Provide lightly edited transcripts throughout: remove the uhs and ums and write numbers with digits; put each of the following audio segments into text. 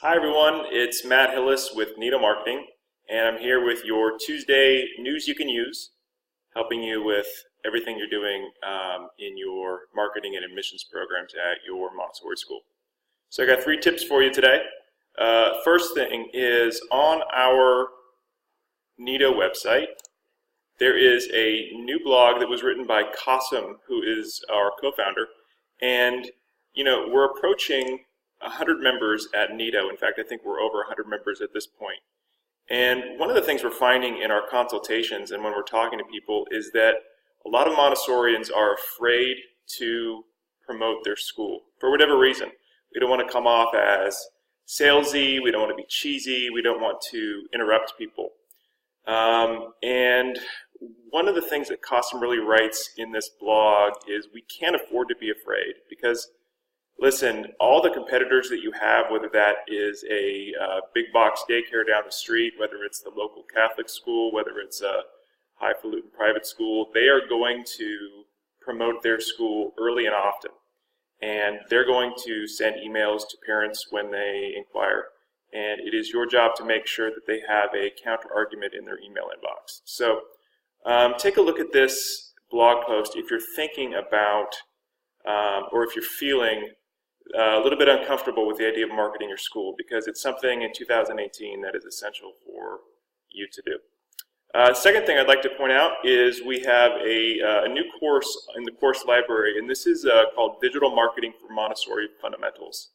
Hi everyone, it's Matt Hillis with Nido Marketing, and I'm here with your Tuesday news you can use, helping you with everything you're doing in your marketing and admissions programs at your Montessori school. So I got 3 tips for you today. First thing is, on our Nido website, there is a new blog that was written by Qasim, who is our co-founder, and we're approaching 100 members at Nido. In fact, I think we're over 100 members at this point. And one of the things we're finding in our consultations and when we're talking to people is that a lot of Montessorians are afraid to promote their school for whatever reason. We don't want to come off as salesy, we don't want to be cheesy, we don't want to interrupt people. And one of the things that Qasim really writes in this blog is we can't afford to be afraid, because listen, all the competitors that you have, whether that is a big box daycare down the street, whether it's the local Catholic school, whether it's a highfalutin private school, they are going to promote their school early and often. And they're going to send emails to parents when they inquire. And it is your job to make sure that they have a counter argument in their email inbox. So take a look at this blog post if you're thinking about or if you're feeling a little bit uncomfortable with the idea of marketing your school, because it's something in 2018 that is essential for you to do. Second thing I'd like to point out is we have a new course in the course library, and this is called Digital Marketing for Montessori Fundamentals.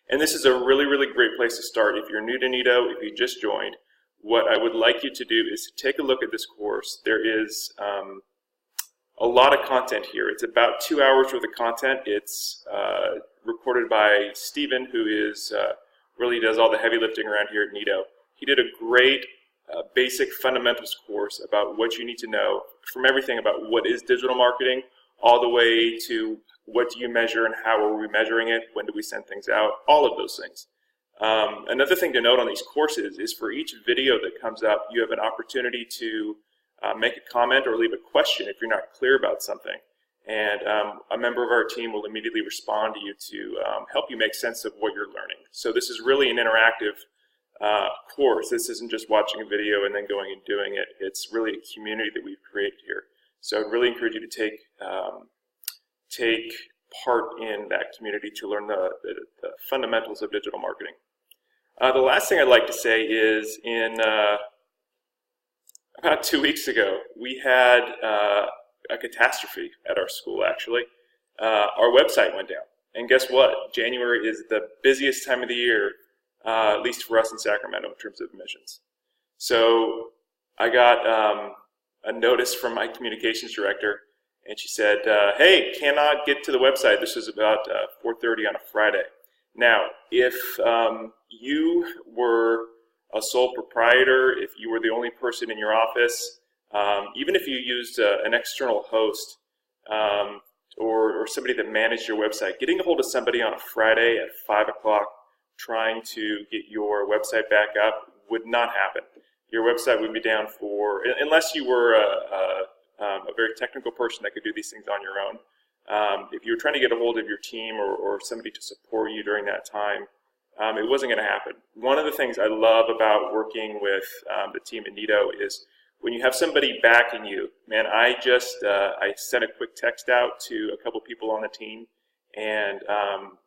And this is a really, really great place to start. If you're new to Nido, if you just joined, what I would like you to do is to take a look at this course. There is a lot of content here. It's about 2 hours worth of content. It's recorded by Stephen, who is really does all the heavy lifting around here at Nido. He did a great basic fundamentals course about what you need to know, from everything about what is digital marketing all the way to what do you measure and how are we measuring it, when do we send things out, all of those things. Another thing to note on these courses is for each video that comes up, you have an opportunity to make a comment or leave a question if you're not clear about something. And a member of our team will immediately respond to you to help you make sense of what you're learning. So this is really an interactive course. This isn't just watching a video and then going and doing it. It's really a community that we've created here. So I'd really encourage you to take part in that community to learn the fundamentals of digital marketing. The last thing I'd like to say is about 2 weeks ago, we had a catastrophe at our school, actually. Our website went down. And guess what? January is the busiest time of the year, at least for us in Sacramento, in terms of admissions. So I got a notice from my communications director, and she said, hey, cannot get to the website. This was about 4:30 on a Friday. Now, if you were a sole proprietor, if you were the only person in your office, even if you used an external host or somebody that managed your website, getting a hold of somebody on a Friday at 5 o'clock trying to get your website back up would not happen. Your website would be down for, unless you were a very technical person that could do these things on your own. If you were trying to get a hold of your team or somebody to support you during that time, it wasn't going to happen. One of the things I love about working with the team at Nido is when you have somebody backing you. Man, I sent a quick text out to a couple people on the team, and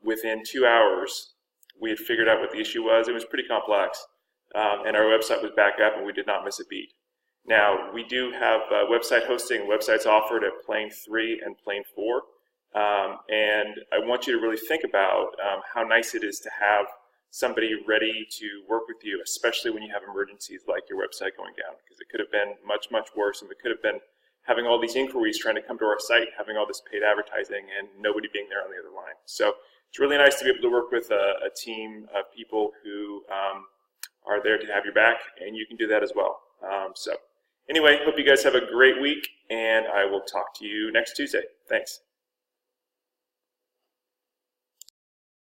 within 2 hours, we had figured out what the issue was. It was pretty complex, and our website was back up, and we did not miss a beat. Now, we do have website hosting. Websites offered at Plane 3 and Plane 4. And I want you to really think about how nice it is to have somebody ready to work with you, especially when you have emergencies like your website going down, because it could have been much, much worse, and we could have been having all these inquiries trying to come to our site, having all this paid advertising, and nobody being there on the other line. So it's really nice to be able to work with a team of people who are there to have your back, and you can do that as well. So anyway, hope you guys have a great week, and I will talk to you next Tuesday. Thanks.